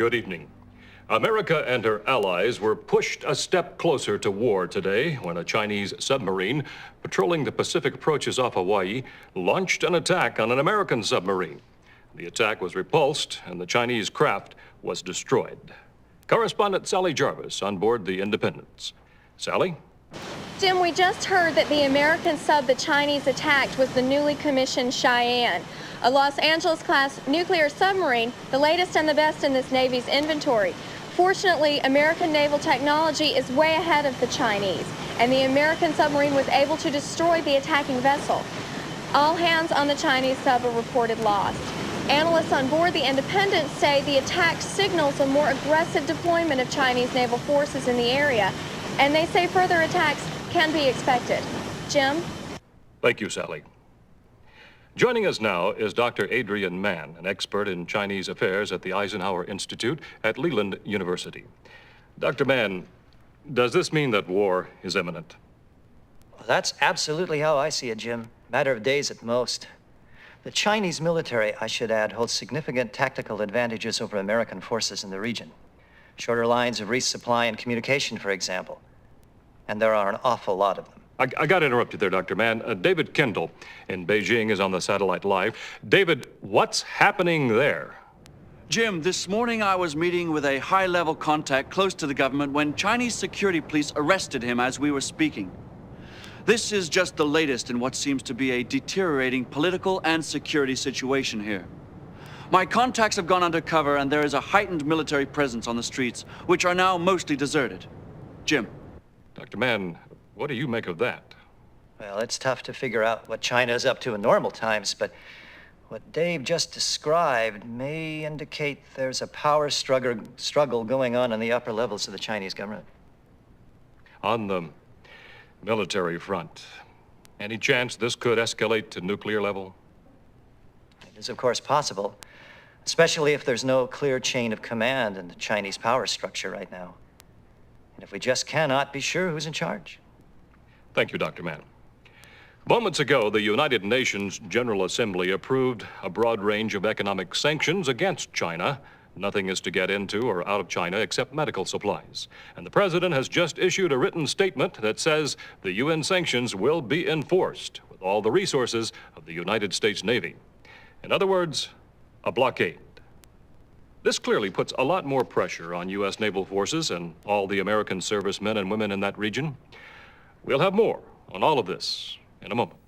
Good evening. America and her allies were pushed a step closer to war today when a Chinese submarine patrolling the Pacific approaches off Hawaii launched an attack on an American submarine. The attack was repulsed and the Chinese craft was destroyed. Correspondent Sally Jarvis on board the Independence. Sally? Jim, we just heard that the American sub the Chinese attacked was the newly commissioned Cheyenne, a Los Angeles-class nuclear submarine, the latest and the best in this Navy's inventory. Fortunately, American naval technology is way ahead of the Chinese, and the American submarine was able to destroy the attacking vessel. All hands on the Chinese sub are reported lost. Analysts on board the Independence say the attack signals a more aggressive deployment of Chinese naval forces in the area, and they say further attacks can be expected. Jim? Thank you, Sally. Joining us now is Dr. Adrian Mann, an expert in Chinese affairs at the Eisenhower Institute at Leland University. Dr. Mann, does this mean that war is imminent? Well, that's absolutely how I see it, Jim. Matter of days at most. The Chinese military, I should add, holds significant tactical advantages over American forces in the region. Shorter lines of resupply and communication, for example. And there are an awful lot of them. I got to interrupt you there, Dr. Mann. David Kendall in Beijing is on the satellite live. David, what's happening there? Jim, this morning I was meeting with a high-level contact close to the government when Chinese security police arrested him as we were speaking. This is just the latest in what seems to be a deteriorating political and security situation here. My contacts have gone undercover and there is a heightened military presence on the streets, which are now mostly deserted. Jim. Dr. Mann, what do you make of that? Well, it's tough to figure out what China is up to in normal times, but what Dave just described may indicate there's a power struggle going on in the upper levels of the Chinese government. On the military front, any chance this could escalate to nuclear level? It is, of course, possible, especially if there's no clear chain of command in the Chinese power structure right now. And if we just cannot be sure who's in charge. Thank you, Dr. Mann. Moments ago, the United Nations General Assembly approved a broad range of economic sanctions against China. Nothing is to get into or out of China except medical supplies. And the president has just issued a written statement that says the UN sanctions will be enforced with all the resources of the United States Navy. In other words, a blockade. This clearly puts a lot more pressure on U.S. naval forces and all the American servicemen and women in that region. We'll have more on all of this in a moment.